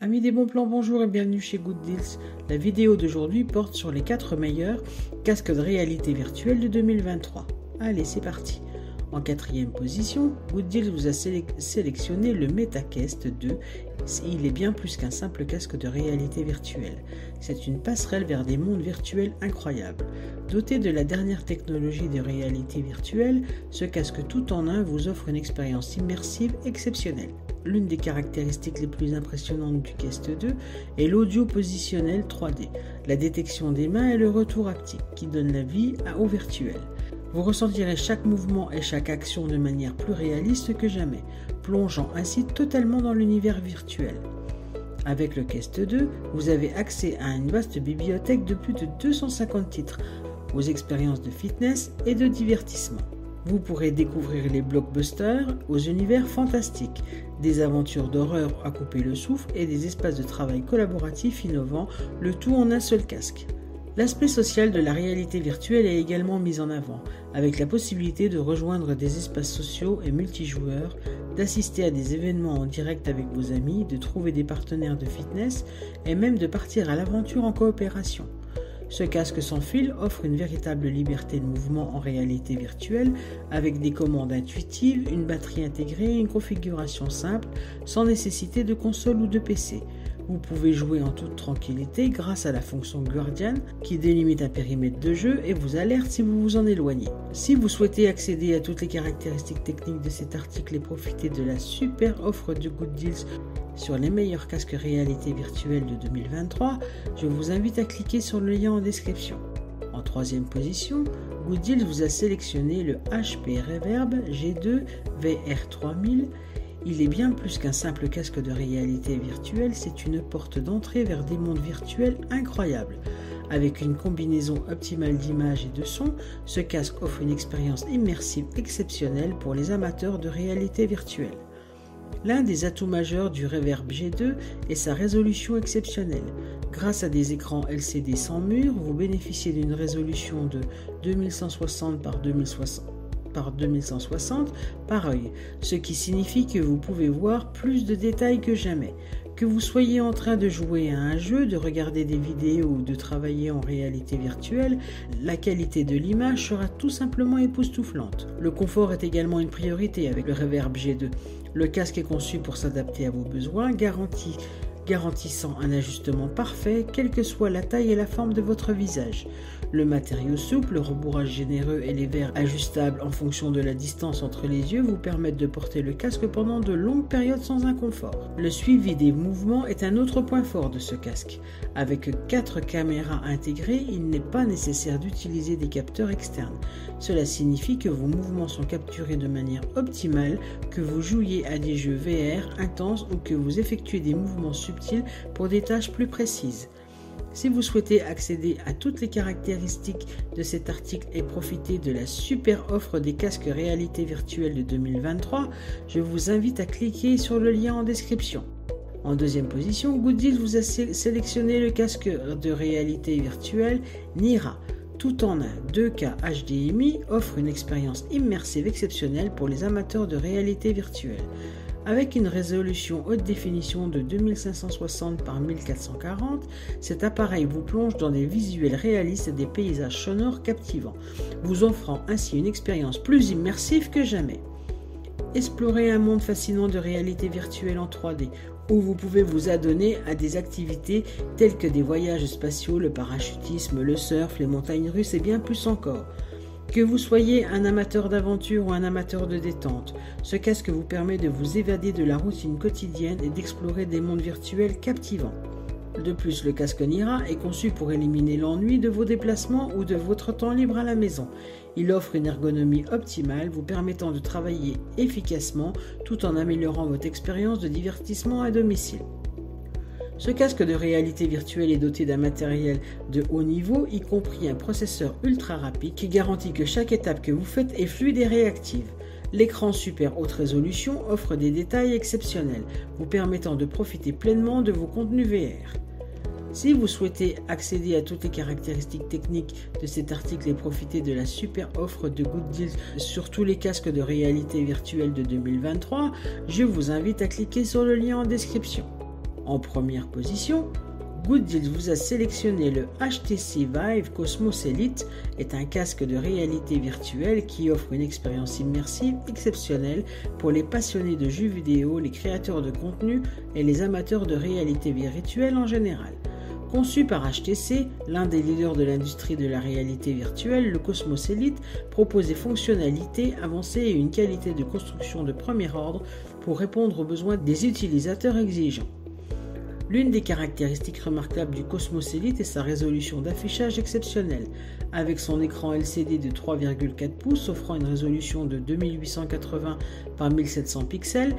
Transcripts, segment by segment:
Amis des bons plans, bonjour et bienvenue chez Good Deals. La vidéo d'aujourd'hui porte sur les 4 meilleurs casques de réalité virtuelle de 2023. Allez, c'est parti. En 4e position, Good Deals vous a sélectionné le MetaQuest 2. Il est bien plus qu'un simple casque de réalité virtuelle. C'est une passerelle vers des mondes virtuels incroyables. Doté de la dernière technologie de réalité virtuelle, ce casque tout en un vous offre une expérience immersive exceptionnelle. L'une des caractéristiques les plus impressionnantes du Quest 2 est l'audio positionnel 3D, la détection des mains et le retour haptique qui donne la vie au virtuel. Vous ressentirez chaque mouvement et chaque action de manière plus réaliste que jamais, plongeant ainsi totalement dans l'univers virtuel. Avec le Quest 2, vous avez accès à une vaste bibliothèque de plus de 250 titres, aux expériences de fitness et de divertissement. Vous pourrez découvrir les blockbusters aux univers fantastiques, des aventures d'horreur à couper le souffle et des espaces de travail collaboratifs innovants, le tout en un seul casque. L'aspect social de la réalité virtuelle est également mis en avant, avec la possibilité de rejoindre des espaces sociaux et multijoueurs, d'assister à des événements en direct avec vos amis, de trouver des partenaires de fitness et même de partir à l'aventure en coopération. Ce casque sans fil offre une véritable liberté de mouvement en réalité virtuelle avec des commandes intuitives, une batterie intégrée et une configuration simple sans nécessité de console ou de PC. Vous pouvez jouer en toute tranquillité grâce à la fonction Guardian qui délimite un périmètre de jeu et vous alerte si vous vous en éloignez. Si vous souhaitez accéder à toutes les caractéristiques techniques de cet article et profiter de la super offre de Good Deals sur les meilleurs casques réalité virtuelle de 2023, je vous invite à cliquer sur le lien en description. En 3e position, Good Deals vous a sélectionné le HP Reverb G2 VR3000. Il est bien plus qu'un simple casque de réalité virtuelle, c'est une porte d'entrée vers des mondes virtuels incroyables. Avec une combinaison optimale d'images et de sons, ce casque offre une expérience immersive exceptionnelle pour les amateurs de réalité virtuelle. L'un des atouts majeurs du Reverb G2 est sa résolution exceptionnelle. Grâce à des écrans LCD sans mur, vous bénéficiez d'une résolution de 2160 par 2160 par œil, ce qui signifie que vous pouvez voir plus de détails que jamais. Que vous soyez en train de jouer à un jeu, de regarder des vidéos ou de travailler en réalité virtuelle, la qualité de l'image sera tout simplement époustouflante. Le confort est également une priorité avec le Reverb G2. Le casque est conçu pour s'adapter à vos besoins, garantissant un ajustement parfait, quelle que soit la taille et la forme de votre visage. Le matériau souple, le rembourrage généreux et les verres ajustables en fonction de la distance entre les yeux vous permettent de porter le casque pendant de longues périodes sans inconfort. Le suivi des mouvements est un autre point fort de ce casque. Avec 4 caméras intégrées, il n'est pas nécessaire d'utiliser des capteurs externes. Cela signifie que vos mouvements sont capturés de manière optimale, que vous jouiez à des jeux VR intenses ou que vous effectuez des mouvements subtils pour des tâches plus précises. Si vous souhaitez accéder à toutes les caractéristiques de cet article et profiter de la super offre des casques réalité virtuelle de 2023, je vous invite à cliquer sur le lien en description. En 2e position, Good Deals vous a sélectionné le casque de réalité virtuelle Nira. Tout en un 2K HDMI offre une expérience immersive exceptionnelle pour les amateurs de réalité virtuelle. Avec une résolution haute définition de 2560 par 1440, cet appareil vous plonge dans des visuels réalistes et des paysages sonores captivants, vous offrant ainsi une expérience plus immersive que jamais. Explorez un monde fascinant de réalité virtuelle en 3D, où vous pouvez vous adonner à des activités telles que des voyages spatiaux, le parachutisme, le surf, les montagnes russes et bien plus encore. Que vous soyez un amateur d'aventure ou un amateur de détente, ce casque vous permet de vous évader de la routine quotidienne et d'explorer des mondes virtuels captivants. De plus, le casque Nira est conçu pour éliminer l'ennui de vos déplacements ou de votre temps libre à la maison. Il offre une ergonomie optimale vous permettant de travailler efficacement tout en améliorant votre expérience de divertissement à domicile. Ce casque de réalité virtuelle est doté d'un matériel de haut niveau, y compris un processeur ultra rapide qui garantit que chaque étape que vous faites est fluide et réactive. L'écran super haute résolution offre des détails exceptionnels, vous permettant de profiter pleinement de vos contenus VR. Si vous souhaitez accéder à toutes les caractéristiques techniques de cet article et profiter de la super offre de Good Deals sur tous les casques de réalité virtuelle de 2023, je vous invite à cliquer sur le lien en description. En première position, Good Deals vous a sélectionné le HTC Vive Cosmos Elite, est un casque de réalité virtuelle qui offre une expérience immersive exceptionnelle pour les passionnés de jeux vidéo, les créateurs de contenu et les amateurs de réalité virtuelle en général. Conçu par HTC, l'un des leaders de l'industrie de la réalité virtuelle, le Cosmos Elite propose des fonctionnalités avancées et une qualité de construction de premier ordre pour répondre aux besoins des utilisateurs exigeants. L'une des caractéristiques remarquables du Cosmos Elite est sa résolution d'affichage exceptionnelle. Avec son écran LCD de 3,4 pouces offrant une résolution de 2880 par 1700 pixels,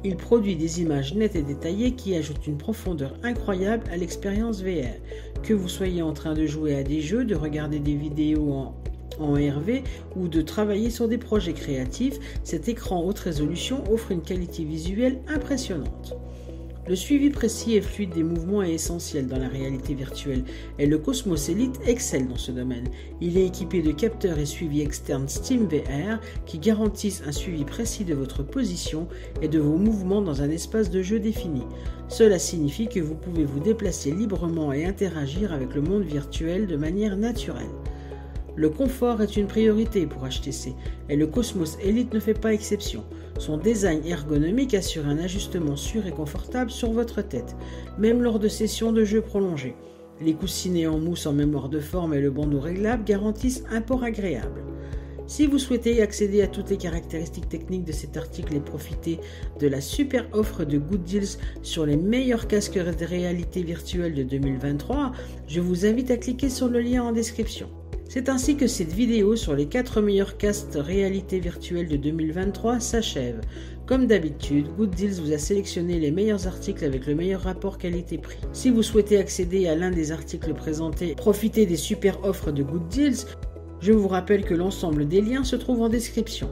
il produit des images nettes et détaillées qui ajoutent une profondeur incroyable à l'expérience VR. Que vous soyez en train de jouer à des jeux, de regarder des vidéos en RV ou de travailler sur des projets créatifs, cet écran haute résolution offre une qualité visuelle impressionnante. Le suivi précis et fluide des mouvements est essentiel dans la réalité virtuelle et le Cosmos Elite excelle dans ce domaine. Il est équipé de capteurs et suivi externes SteamVR qui garantissent un suivi précis de votre position et de vos mouvements dans un espace de jeu défini. Cela signifie que vous pouvez vous déplacer librement et interagir avec le monde virtuel de manière naturelle. Le confort est une priorité pour HTC et le Cosmos Elite ne fait pas exception. Son design ergonomique assure un ajustement sûr et confortable sur votre tête, même lors de sessions de jeux prolongées. Les coussinets en mousse en mémoire de forme et le bandeau réglable garantissent un port agréable. Si vous souhaitez accéder à toutes les caractéristiques techniques de cet article et profiter de la super offre de Good Deals sur les meilleurs casques de réalité virtuelle de 2023, je vous invite à cliquer sur le lien en description. C'est ainsi que cette vidéo sur les 4 meilleurs casques réalité virtuelle de 2023 s'achève. Comme d'habitude, Good Deals vous a sélectionné les meilleurs articles avec le meilleur rapport qualité-prix. Si vous souhaitez accéder à l'un des articles présentés, profitez des super offres de Good Deals, je vous rappelle que l'ensemble des liens se trouve en description.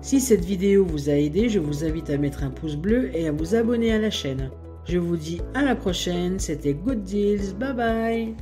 Si cette vidéo vous a aidé, je vous invite à mettre un pouce bleu et à vous abonner à la chaîne. Je vous dis à la prochaine, c'était Good Deals, bye bye.